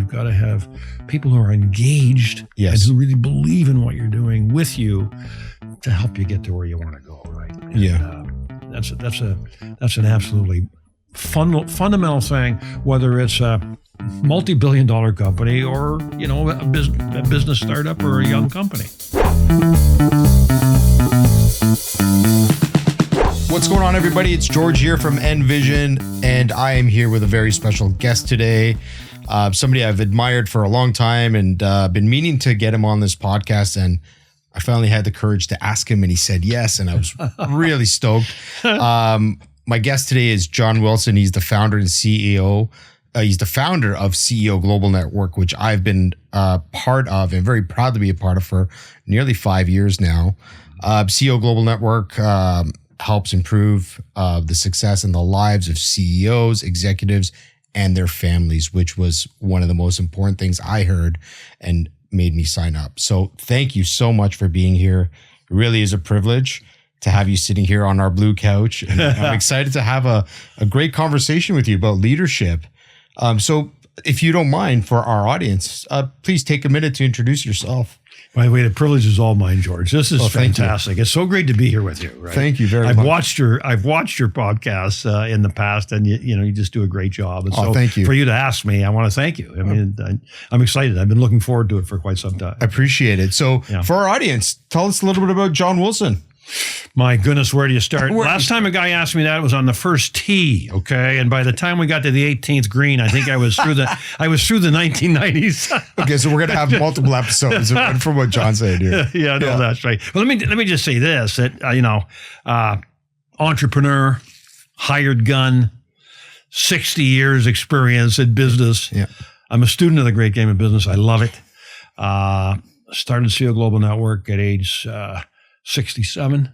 You've got to have people who are engaged and who really believe in what you're doing with you to help you get to where you want to go, right? And, that's an absolutely fundamental thing, whether it's a multi-billion-dollar company or, a business startup or a young company. What's going on, everybody? It's George here from NVISION, and I am here with a very special guest today. Somebody I've admired for a long time and been meaning to get him on this podcast, and I finally had the courage to ask him, and he said yes, and I was really stoked. My guest today is John Wilson. He's the founder and CEO. He's the founder of CEO Global Network, which I've been part of and very proud to be a part of for nearly 5 years now. CEO Global Network helps improve the success and the lives of CEOs, executives, and their families, which was one of the most important things I heard and made me sign up. So thank you so much for being here. It really is a privilege to have you sitting here on our blue couch. And I'm excited to have a great conversation with you about leadership. So if you don't mind, for our audience, please take a minute to introduce yourself. By the way, the privilege is all mine, George. This is fantastic. It's so great to be here with you. Right? Thank you very much. I've watched your podcasts in the past, and you just do a great job. And so thank you. For you to ask me, I want to thank you. I mean, I'm excited. I've been looking forward to it for quite some time. I appreciate it. So for our audience, tell us a little bit about John Wilson. My goodness, where do you start? Last time a guy asked me that, it was on the first tee, okay? And by the time we got to the 18th green, I think I was through the 1990s. Okay, so we're going to have multiple episodes from what John said here. Yeah, no, that's right. Well, let me just say this, that entrepreneur, hired gun, 60 years experience in business. Yeah. I'm a student of the great game of business. I love it. Started CEO Global Network at age 67,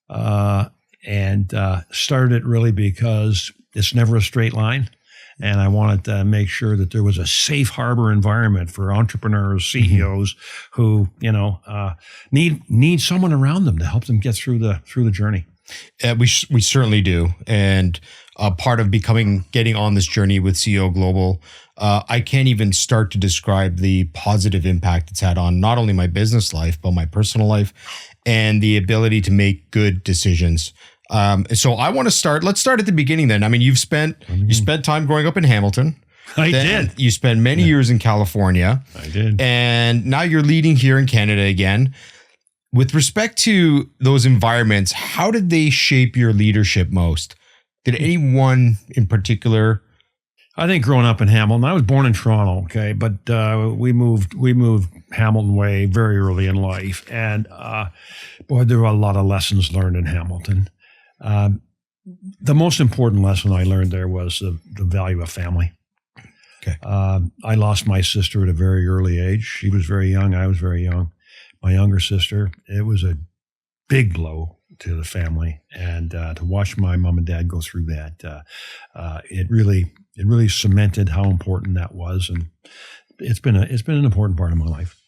and started it really because it's never a straight line. And I wanted to make sure that there was a safe harbor environment for entrepreneurs, CEOs who, need someone around them to help them get through the journey. We certainly do. And part of getting on this journey with CEO Global, I can't even start to describe the positive impact it's had on not only my business life, but my personal life and the ability to make good decisions. So I want to start. Let's start at the beginning then. I mean, you spent time growing up in Hamilton. I did. You spent many years in California. I did. And now you're leading here in Canada again. With respect to those environments, how did they shape your leadership most? Did anyone in particular? I think growing up in Hamilton, I was born in Toronto, okay, but we moved Hamilton way very early in life, and there were a lot of lessons learned in Hamilton. The most important lesson I learned there was the value of family. Okay. I lost my sister at a very early age. She was very young. I was very young. My younger sister. It was a big blow to the family, and to watch my mom and dad go through that, it really cemented how important that was, and it's been an important part of my life.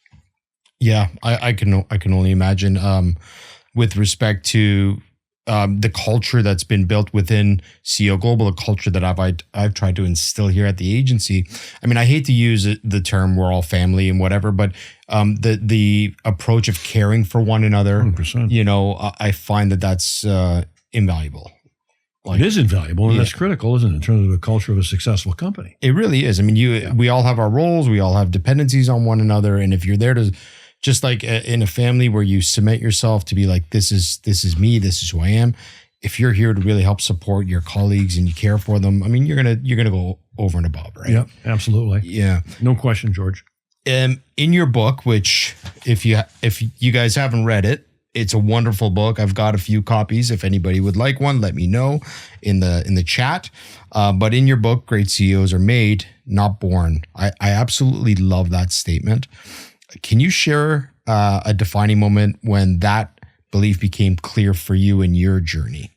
Yeah, I can only imagine. With respect to the culture that's been built within CEO Global, a culture that I've tried to instill here at the agency. I mean, I hate to use the term "we're all family" and whatever, but the approach of caring for one another, 100%. I find that's invaluable. It is invaluable, and that's critical, isn't it, in terms of a culture of a successful company? It really is. I mean, we all have our roles, we all have dependencies on one another, and if you're there to, just like in a family where you cement yourself to be like, this is me, this is who I am. If you're here to really help support your colleagues and you care for them, I mean, you're gonna go over and above, right? Yeah, absolutely. Yeah, no question, George. In your book, which if you guys haven't read it, it's a wonderful book. I've got a few copies. If anybody would like one, let me know in the chat. But in your book, great CEOs are made, not born. I absolutely love that statement. Can you share a defining moment when that belief became clear for you in your journey?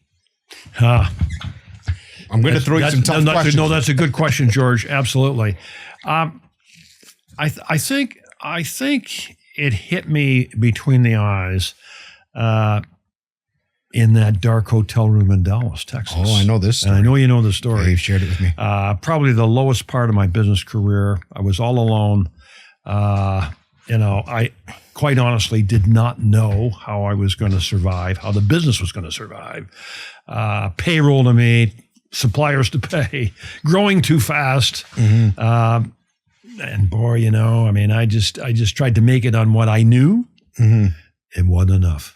I'm going to throw you some tough questions. No, that's a good question, George. Absolutely. I think it hit me between the eyes in that dark hotel room in Dallas, Texas. Oh, I know this story. And I know you know the story. Yeah, you've shared it with me. Probably the lowest part of my business career. I was all alone. I quite honestly did not know how I was going to survive, how the business was going to survive. Payroll to meet, suppliers to pay, growing too fast. Mm-hmm. And boy, I just tried to make it on what I knew. Mm-hmm. It wasn't enough.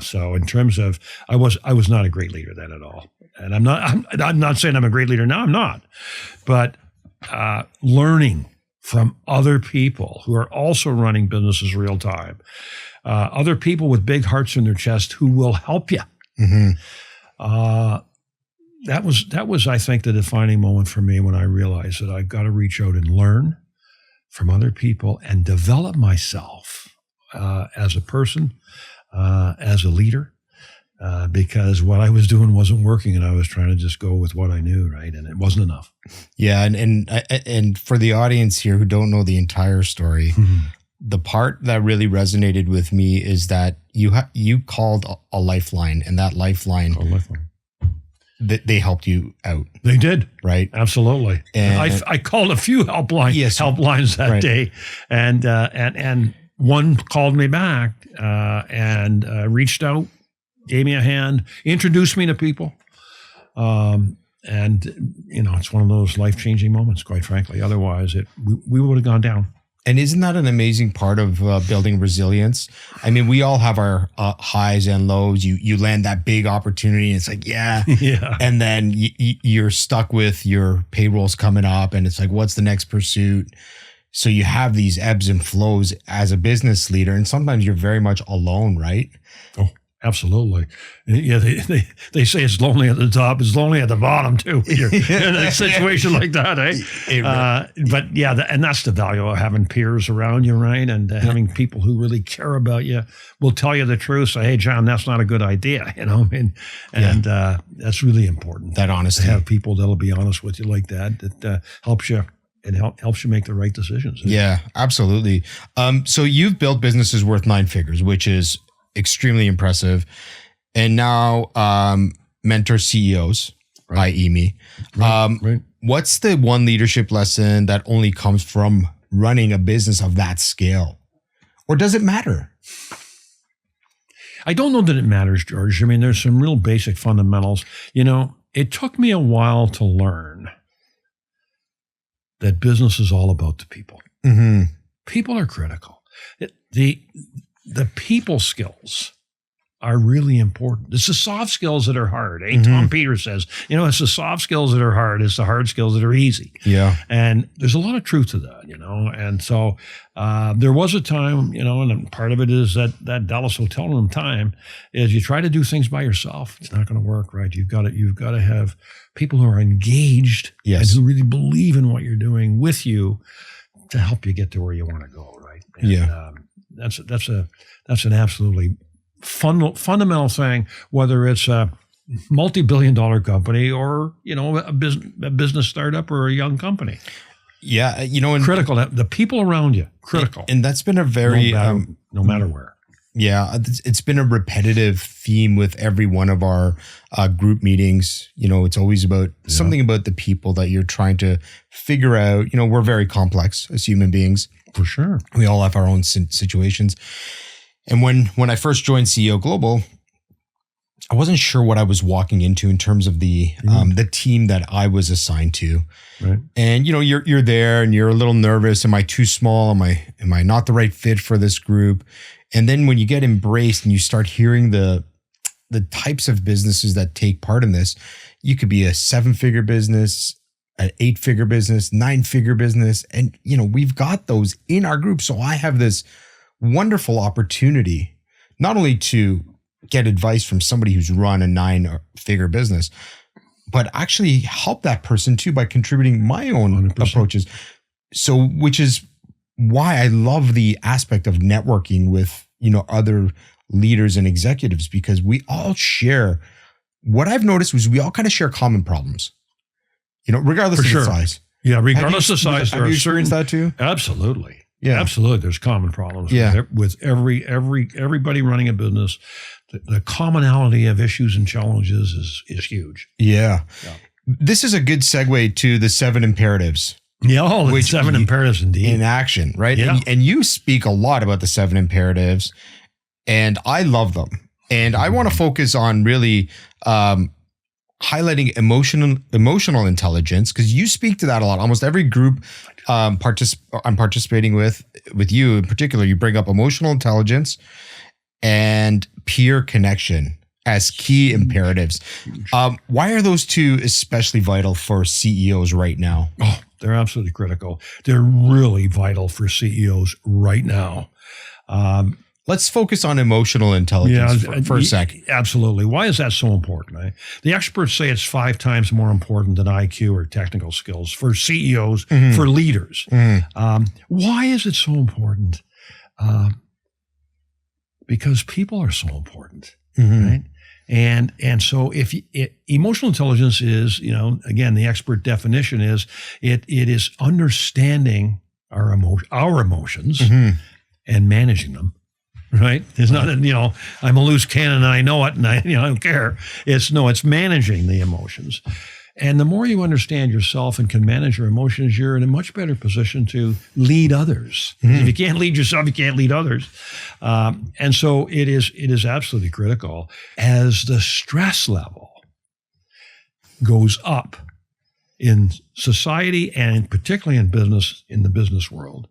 So in terms of, I was not a great leader then at all. And I'm not saying I'm a great leader now, I'm not. But learning from other people who are also running businesses real time, other people with big hearts in their chest who will help you. Mm-hmm. That was, I think, the defining moment for me when I realized that I've got to reach out and learn from other people and develop myself as a person, as a leader, because what I was doing wasn't working, and I was trying to just go with what I knew, right? And it wasn't enough. Yeah, and for the audience here who don't know the entire story, mm-hmm. the part that really resonated with me is that you called a lifeline, and that lifeline, they helped you out. They did, right? Absolutely. And I called a few helplines that day, and one called me back and reached out, gave me a hand, introduced me to people. It's one of those life-changing moments, quite frankly. Otherwise, we would have gone down. And isn't that an amazing part of building resilience? I mean, we all have our highs and lows. You land that big opportunity, and it's like, yeah. And then you're stuck with your payrolls coming up, and it's like, what's the next pursuit? So you have these ebbs and flows as a business leader, and sometimes you're very much alone, right? Oh, absolutely. Yeah, they say it's lonely at the top, it's lonely at the bottom too. You're in a situation like that, eh? But yeah, and that's the value of having peers around you, right? And having people who really care about you will tell you the truth. Say, hey, John, that's not a good idea, that's really important. That honesty. To have people that'll be honest with you like that helps you. It helps you make the right decisions. Yeah, absolutely. So you've built businesses worth 9 figures, which is extremely impressive. And now mentor CEOs, i.e. me. Right. What's the one leadership lesson that only comes from running a business of that scale? Or does it matter? I don't know that it matters, George. I mean, there's some real basic fundamentals. It took me a while to learn that business is all about the people. Mm-hmm. People are critical. The people skills are really important. It's the soft skills that are hard. Mm-hmm. Tom Peters says, it's the soft skills that are hard. It's the hard skills that are easy. Yeah. And there's a lot of truth to that, And so there was a time, and part of it is that Dallas hotel room time is you try to do things by yourself. It's not going to work, right? You've got to have people who are engaged and who really believe in what you're doing with you to help you get to where you want to go, right? And, that's an absolutely fundamental thing, whether it's a multi-billion-dollar company or a business startup or a young company. Yeah, and critical. The people around you, critical, and that's been a very no matter where. Yeah, it's been a repetitive theme with every one of our group meetings. It's always about something about the people that you're trying to figure out. We're very complex as human beings. For sure. We all have our own situations. And when I first joined CEO Global, I wasn't sure what I was walking into in terms of the team that I was assigned to. Right. And you're there and you're a little nervous. Am I too small? Am I not the right fit for this group? And then when you get embraced and you start hearing the types of businesses that take part in this, you could be a 7-figure business, an 8-figure business, 9-figure business. And, we've got those in our group. So I have this wonderful opportunity, not only to get advice from somebody who's run a 9-figure business, but actually help that person too by contributing my own 100%. Approaches. So, which is why I love the aspect of networking with, other leaders and executives, because we all share, what I've noticed was we all kind of share common problems, regardless of the size. Yeah, regardless of size. Have you experienced that too? Absolutely. Yeah, absolutely. There's common problems with everybody running a business. the commonality of issues and challenges is huge. Yeah. This is a good segue to the 7 imperatives. Yeah, the 7 imperatives indeed. In action, right? Yeah. And you speak a lot about the 7 imperatives, and I love them. And I want to focus on really highlighting emotional intelligence, because you speak to that a lot. Almost every group I'm participating with you in particular, you bring up emotional intelligence and peer connection as key imperatives. Why are those 2 especially vital for CEOs right now? Oh, they're absolutely critical. They're really vital for CEOs right now. Let's focus on emotional intelligence for a sec. Absolutely. Why is that so important? The experts say it's 5 times more important than IQ or technical skills for CEOs, for leaders. Why is it so important? Because people are so important, right? And so emotional intelligence is, again, the expert definition is it is understanding our emotions and managing them. Right? It's not that, I'm a loose cannon and I know it and I don't care. It's managing the emotions. And the more you understand yourself and can manage your emotions, you're in a much better position to lead others. If you can't lead yourself, you can't lead others. And so it is absolutely critical. As the stress level goes up in society and particularly in business, in the business world,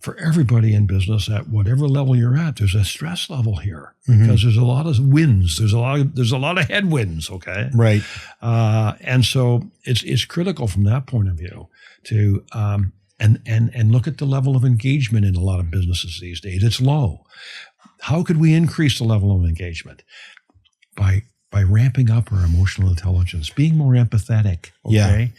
for everybody in business at whatever level you're at, there's a stress level here because there's a lot of winds. There's a lot of headwinds. Okay. Right. And so it's critical from that point of view to, and look at the level of engagement in a lot of businesses these days. It's low. How could we increase the level of engagement? By ramping up our emotional intelligence, being more empathetic. Okay.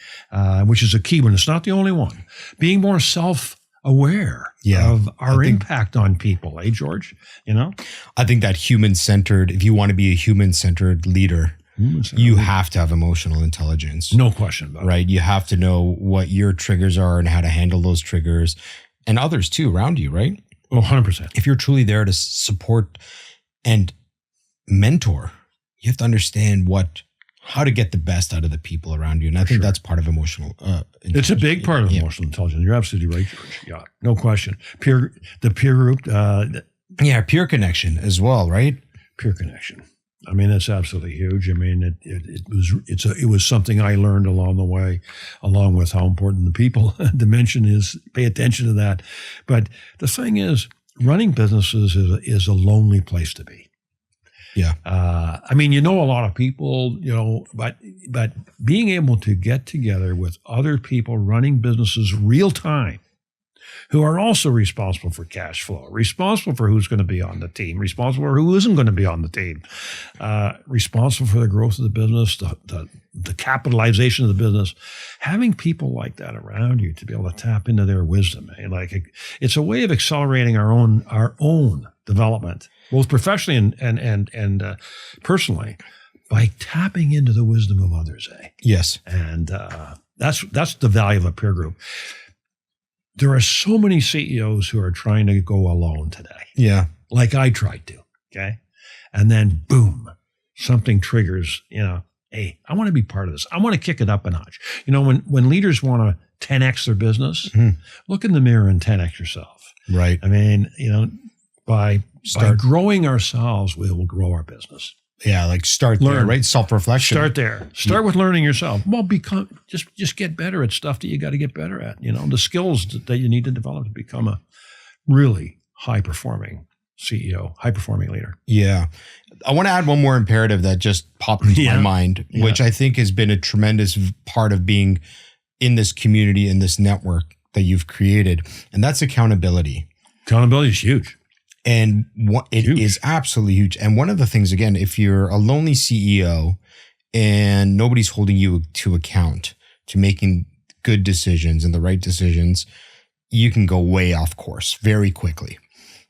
Which is a key one. It's not the only one. Being more self-aware of our impact on people, George? I think that human-centered, if you want to be a human-centered leader, you have to have emotional intelligence. No question about it. Right? You have to know what your triggers are and how to handle those triggers, and others too around you, right? Oh, 100%. If you're truly there to support and mentor, you have to understand how to get the best out of the people around you. And I think that's part of emotional intelligence. It's a big part of emotional intelligence. You're absolutely right, George. Yeah, no question. The peer group. Peer connection as well, right? Peer connection. I mean, it's absolutely huge. I mean, it was something I learned along the way, along with how important the people dimension is. Pay attention to that. But the thing is, running businesses is a lonely place to be. Yeah. I mean, a lot of people, but being able to get together with other people running businesses real time, who are also responsible for cash flow, responsible for who's going to be on the team, responsible for who isn't going to be on the team, responsible for the growth of the business, the capitalization of the business. Having people like that around you to be able to tap into their wisdom, it's a way of accelerating our own development, both professionally and personally, by tapping into the wisdom of others. Yes, and that's the value of a peer group. There are so many CEOs who are trying to go alone today. Yeah. Like I tried to. Okay. And then boom, something triggers, hey, I want to be part of this. I want to kick it up a notch. When leaders want to 10X their business, look in the mirror and 10X yourself. Right. I mean, by growing ourselves, we will grow our business. Yeah, start there, right? Self-reflection. Start there. Start with learning yourself. Well, just get better at stuff that you got to get better at. The skills that you need to develop to become a really high-performing CEO, high-performing leader. Yeah. I want to add one more imperative that just popped into my mind, which I think has been a tremendous part of being in this community, in this network that you've created, and that's accountability. Accountability is huge. And it is absolutely huge. And one of the things, again, if you're a lonely CEO and nobody's holding you to account to making good decisions and the right decisions, you can go way off course very quickly,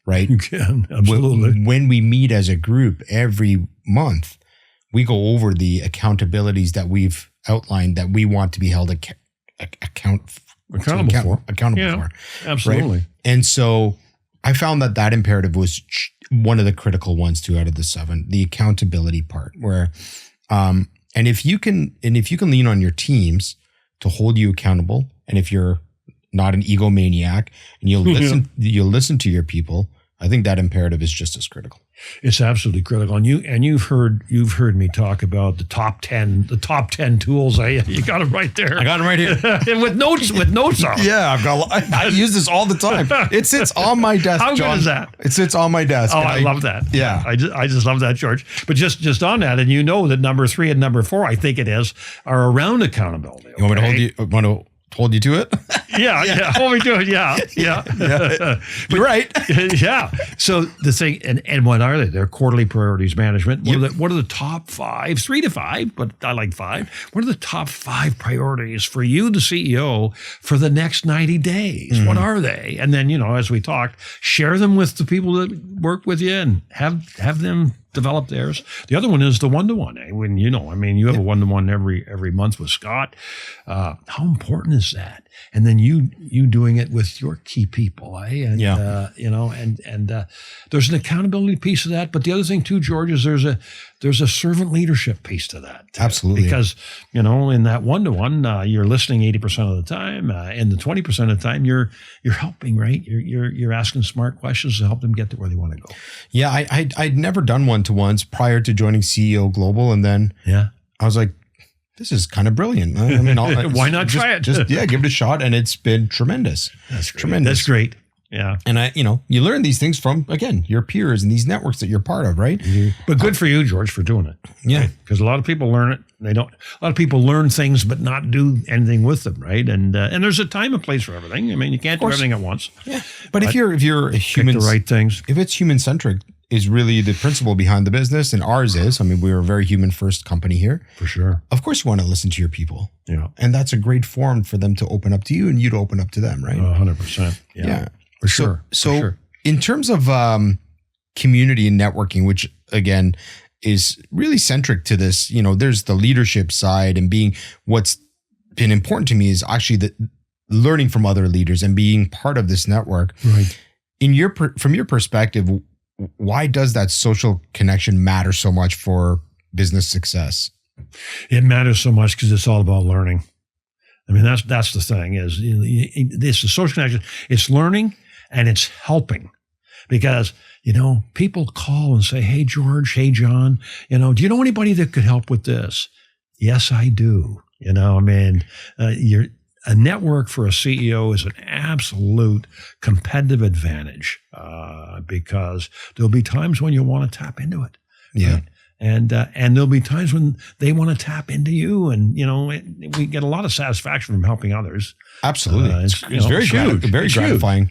right? You can, absolutely. When we meet as a group every month, we go over the accountabilities that we've outlined that we want to be held accountable for. Absolutely. Right? And so I found that imperative was one of the critical ones too out of the 7, the accountability part where, and if you can lean on your teams to hold you accountable, and if you're not an egomaniac and you'll listen to your people, I think that imperative is just as critical. It's absolutely critical. And you've heard me talk about the top 10 tools. You got them right there. I got them right here. And with notes on. Yeah, I use this all the time. It sits on my desk. How John. good is that? It sits on my desk. Oh, I love that. Yeah. I just love that, George. But just on that, and that number 3 and number 4, I think it is, are around accountability. Okay? You want to hold you to it? Yeah. Hold me to it. Yeah. You're right. Yeah. So the thing, and what are they? They're quarterly priorities management. What are the top 5? 3 to 5, but I like 5. What are the top 5 priorities for you, the CEO, for the next 90 days? Mm-hmm. What are they? And then, as we talked, share them with the people that work with you and have them develop theirs. The other one is the one-to-one. When you have a one-to-one every month with Scott. How important is that? And then you doing it with your key people, And there's an accountability piece of that. But the other thing too, George, is there's a servant leadership piece to that. Absolutely. Because, in that one-to-one, you're listening 80% of the time. And the 20% of the time, you're helping, right? You're asking smart questions to help them get to where they want to go. Yeah, I'd never done one-to-ones prior to joining CEO Global. And then I was like, this is kind of brilliant. I mean, why not try it? Just give it a shot. And it's been tremendous. That's great. Tremendous. That's great. Yeah. And you learn these things from, again, your peers and these networks that you're part of, right? Mm-hmm. But good for you, George, for doing it. Yeah. Because a lot of people learn it. A lot of people learn things, but not do anything with them, right? And there's a time and place for everything. I mean, you can't do everything at once. Yeah. But if you're a human, pick the right things. If it's human centric, is really the principle behind the business, and ours is. I mean, we're a very human first company here. For sure. Of course, you want to listen to your people. Yeah. And that's a great forum for them to open up to you and you to open up to them, right? 100%. Yeah. For sure. So in terms of community and networking, which again is really centric to this, there's the leadership side, and what's been important to me is actually the learning from other leaders and being part of this network. Right. From your perspective, why does that social connection matter so much for business success? It matters so much because it's all about learning. I mean, that's the thing is this is social connection. It's learning and it's helping, because people call and say, "Hey George, hey John, do you know anybody that could help with this?" Yes, I do. A network for a CEO is an absolute competitive advantage because there'll be times when you'll want to tap into it. Yeah. Right? And there'll be times when they want to tap into you, and we get a lot of satisfaction from helping others. Absolutely, it's very gratifying.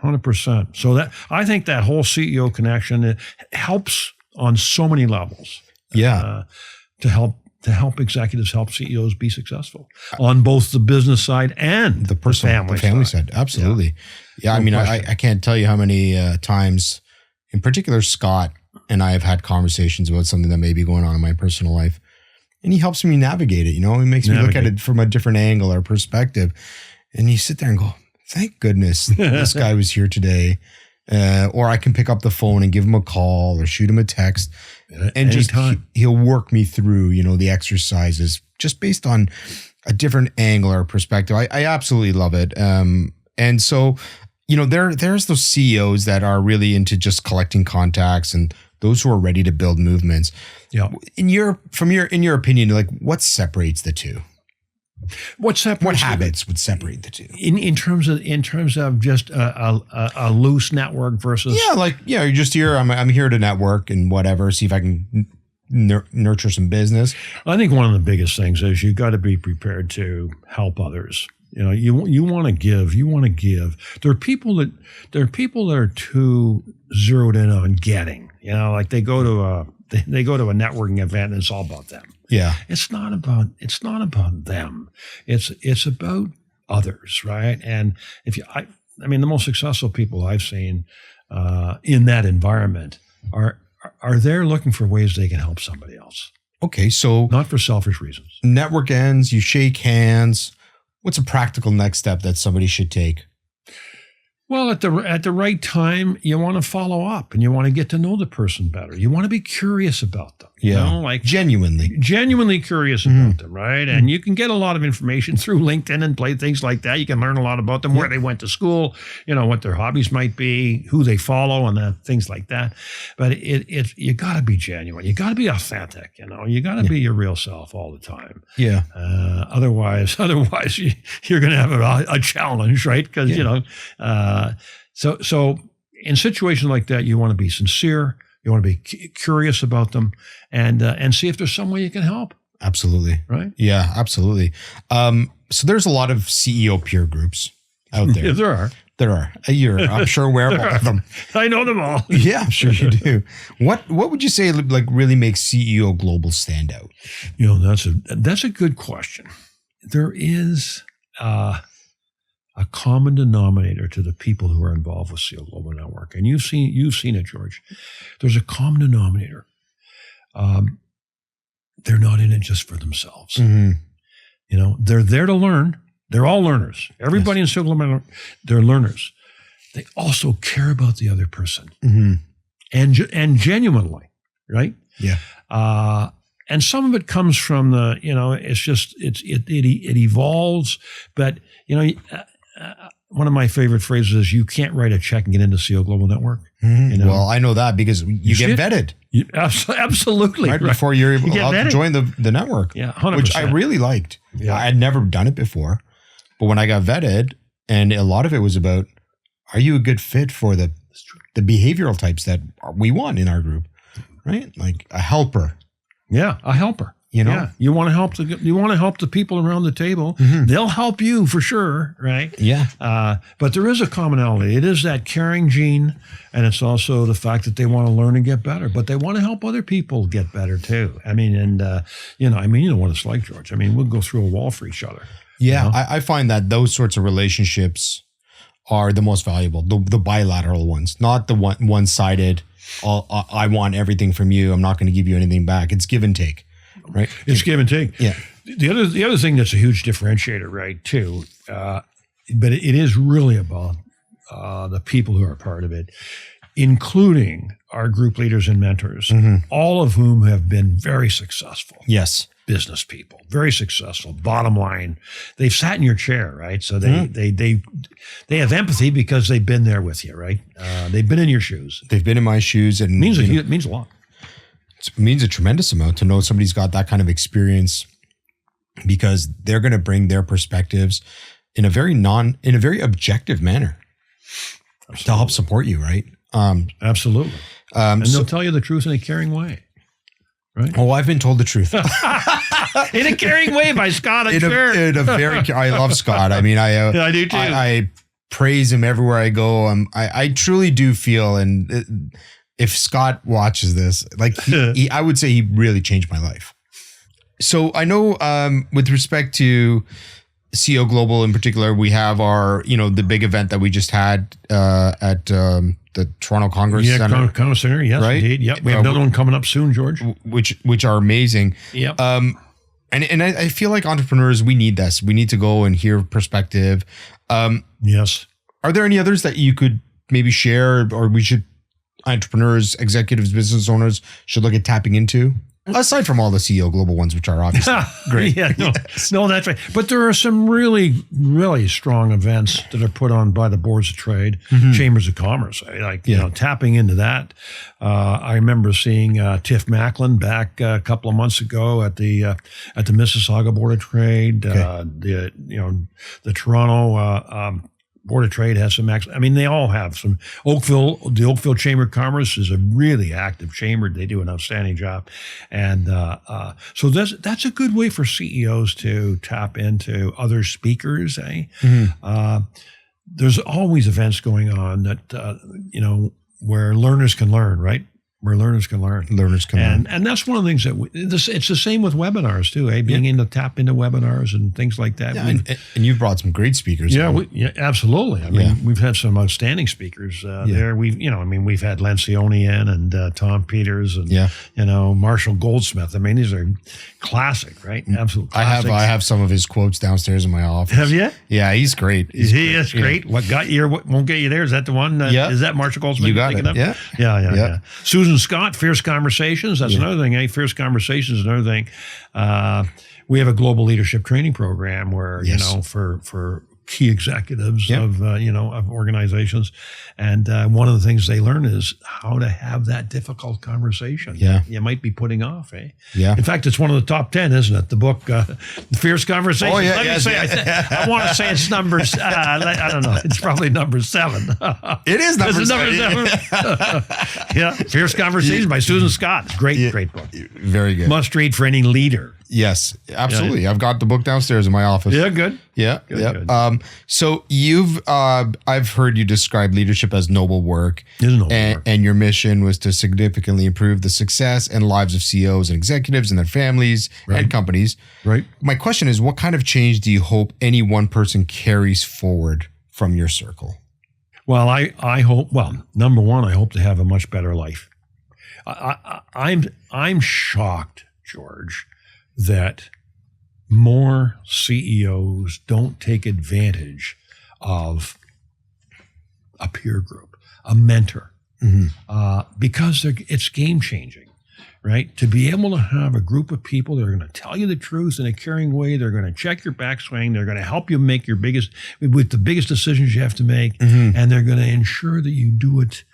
100%. So that I think that whole CEO connection, it helps on so many levels. Yeah, to help executives, help CEOs be successful on both the business side and the family side. Absolutely. Yeah, I mean, I can't tell you how many times, in particular, Scott and I have had conversations about something that may be going on in my personal life, and he helps me navigate it. He makes me look at it from a different angle or perspective, and you sit there and go, "Thank goodness this guy was here today." Or I can pick up the phone and give him a call or shoot him a text, and he'll work me through, the exercises just based on a different angle or perspective. I absolutely love it. And so, there's those CEOs that are really into just collecting contacts, and those who are ready to build movements. Yeah. In your opinion, like, what separates the two? What habits would separate the two in terms of just a loose network versus you're just here. I'm here to network and whatever. See if I can nurture some business. I think one of the biggest things is you got to be prepared to help others. You want to give. You want to give. There are people that are too zeroed in on getting. Like they go to a networking event and it's all about them. Yeah. It's not about them. It's about others, right? And the most successful people I've seen in that environment are there looking for ways they can help somebody else. Okay, so not for selfish reasons. Network ends, you shake hands. What's a practical next step that somebody should take? Well, at the right time, you want to follow up and you want to get to know the person better. You want to be curious about them. You know, like genuinely curious about them, right? And you can get a lot of information through LinkedIn and play things like that. You can learn a lot about them, where they went to school, you know, what their hobbies might be, who they follow, and things like that. But you got to be genuine. You got to be authentic. You know, you got to be your real self all the time. Yeah. Otherwise, you're going to have a challenge, right? Because you know. So in situations like that, you want to be sincere. You want to be curious about them, and see if there's some way you can help. Absolutely. Right? Yeah, absolutely. So there's a lot of CEO peer groups out there. Yeah, there are. There are. I'm sure aware of all of them. I know them all. Yeah, I'm sure you do. What would you say like really makes CEO Global stand out? You know, that's a good question. There is a common denominator to the people who are involved with CEO Global Network. And you've seen it, George. There's a common denominator. They're not in it just for themselves. Mm-hmm. You know, they're there to learn. They're all learners. Everybody in CEO Global Network, they're learners. They also care about the other person. Mm-hmm. And genuinely, right? Yeah. And some of it comes from it evolves, but you know, one of my favorite phrases is you can't write a check and get into CEO Global Network. Mm-hmm. You know? Well, I know that because you get vetted. Absolutely. Right before you're allowed to join the network. Yeah, 100%. Which I really liked. Yeah. I had never done it before. But when I got vetted, and a lot of it was about, are you a good fit for the behavioral types that we want in our group, right? Like a helper. Yeah, a helper. You know, you want to help the people around the table. Mm-hmm. They'll help you for sure, right? Yeah. But there is a commonality. It is that caring gene, and it's also the fact that they want to learn and get better. But they want to help other people get better too. I mean, and you know what it's like, George. I mean, we'll go through a wall for each other. Yeah, you know? I find that those sorts of relationships are the most valuable, the bilateral ones, not the one-sided. I want everything from you. I'm not going to give you anything back. It's give and take. Right, it's give and take. Yeah. The other thing that's a huge differentiator, right? Too, but it is really about the people who are part of it, including our group leaders and mentors, all of whom have been very successful. Yes, business people, very successful. Bottom line, they've sat in your chair, right? So they have empathy because they've been there with you, right? They've been in your shoes. They've been in my shoes, and it means a lot. It means a tremendous amount to know somebody's got that kind of experience, because they're going to bring their perspectives in a very objective manner. Absolutely. To help support you, right? Absolutely. And they'll tell you the truth in a caring way, right? Oh, I've been told the truth. In a caring way by Scott, I'm sure. I love Scott. I mean, I do too. I praise him everywhere I go. I truly do feel, and if Scott watches this, like I would say he really changed my life. So I know with respect to CEO Global in particular, we have our, the big event that we just had at the Toronto Congress Center. Toronto Congress Center, yes, right? Indeed. Yep. We have another one coming up soon, George. Which are amazing. Yep. And I feel like entrepreneurs, we need this. We need to go and hear perspective. Yes. Are there any others that you could maybe share, or entrepreneurs, executives, business owners should look at tapping into? Aside from all the CEO Global ones, which are obviously great. No, that's right. But there are some really, really strong events that are put on by the boards of trade, chambers of commerce. Tapping into that. I remember seeing Tiff Macklin back a couple of months ago at the Mississauga Board of Trade. The Toronto Board of Trade has some. They all have some. The Oakville Chamber of Commerce is a really active chamber. They do an outstanding job, and so that's a good way for CEOs to tap into other speakers. There's always events going on that where learners can learn, right? where learners can learn. And that's one of the things that it's the same with webinars too, being able to tap into webinars and things like that. Yeah, and you've brought some great speakers. Yeah, absolutely. I mean, we've had some outstanding speakers there. We've had Lencioni in and Tom Peters and Marshall Goldsmith. I mean, these are classic, right? Absolute classics. I have some of his quotes downstairs in my office. Have you? Yeah, he's great. He is great. What got you? What won't get you there? Is that the one? Is that Marshall Goldsmith? You got it. Yeah. Susan Scott, Fierce Conversations. That's another thing. Fierce Conversations is another thing. We have a global leadership training program where for key executives of organizations, and one of the things they learn is how to have that difficult conversation. You might be putting off. In fact, it's one of the top 10, isn't it? The book, Fierce Conversations. Let me say, I want to say it's number. I don't know. It's probably number 7. It is number 7. Fierce Conversations by Susan Scott. Great book. Very good. Must read for any leader. Yes, absolutely. I've got the book downstairs in my office. Yeah, good. Good. So I've heard you describe leadership as noble work. And your mission was to significantly improve the success and lives of CEOs and executives and their families and companies. Right. My question is, what kind of change do you hope any one person carries forward from your circle? Well, I hope, number one, I hope to have a much better life. I'm shocked, George, that more CEOs don't take advantage of a peer group, a mentor, because it's game changing, right? To be able to have a group of people that are going to tell you the truth in a caring way, they're going to check your backswing, they're going to help you make the biggest decisions you have to make, and they're going to ensure that you do it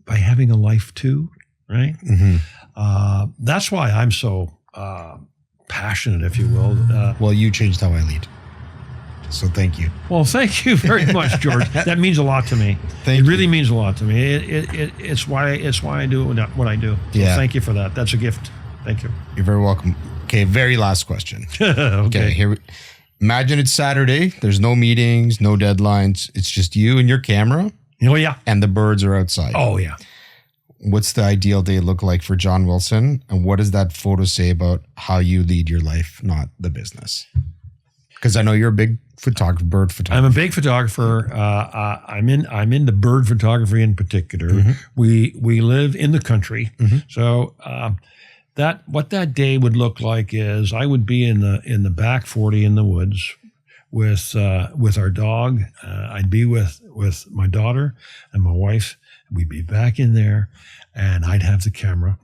by having a life too, right? That's why I'm so passionate, if you will. Well, you changed how I lead. So thank you. Well, thank you very much, George. That means a lot to me. It really means a lot to me. It's why I do what I do. So thank you for that. That's a gift. Thank you. You're very welcome. Okay, very last question. Okay. Imagine it's Saturday. There's no meetings, no deadlines. It's just you and your camera. Oh, yeah. And the birds are outside. Oh, yeah. What's the ideal day look like for John Wilson? And what does that photo say about how you lead your life, not the business? Because I know you're a big photographer, bird photographer. I'm a big photographer. I'm into bird photography in particular. We live in the country. So what that day would look like is I would be in the back 40 in the woods with our dog. I'd be with my daughter and my wife. We'd be back in there, and I'd have the camera,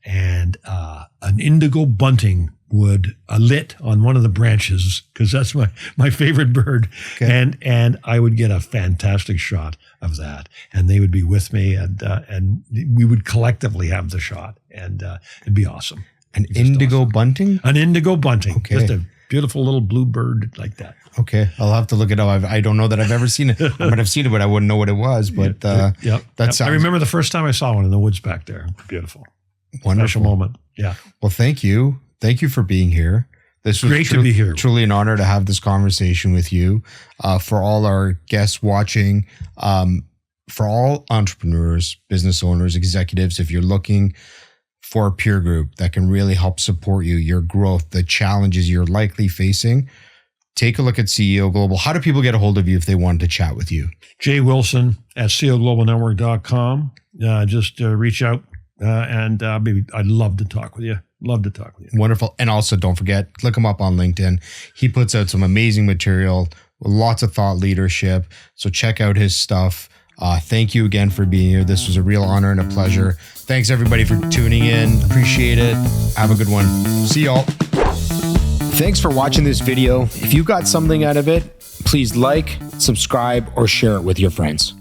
and an indigo bunting would lit on one of the branches, because that's my favorite bird. Okay. And I would get a fantastic shot of that, and they would be with me, and we would collectively have the shot, and it'd be awesome. An indigo bunting? An indigo bunting. Okay. Just a beautiful little blue bird like that. Okay, I'll have to look it up. I don't know that I've ever seen it. I might have seen it, but I wouldn't know what it was. But I remember the first time I saw one in the woods back there. Beautiful. Wonderful. Special moment. Yeah. Well, thank you. Thank you for being here. This was great to be here. Truly an honor to have this conversation with you. For all our guests watching, for all entrepreneurs, business owners, executives, if you're looking for a peer group that can really help support you, your growth, the challenges you're likely facing, take a look at CEO Global. How do people get a hold of you if they wanted to chat with you? J. Wilson at CEOGlobalNetwork.com. Just reach out, and I'd love to talk with you. Wonderful. And also, don't forget, look him up on LinkedIn. He puts out some amazing material, lots of thought leadership. So check out his stuff. Thank you again for being here. This was a real honor and a pleasure. Thanks, everybody, for tuning in. Appreciate it. Have a good one. See y'all. Thanks for watching this video. If you got something out of it, please like, subscribe, or share it with your friends.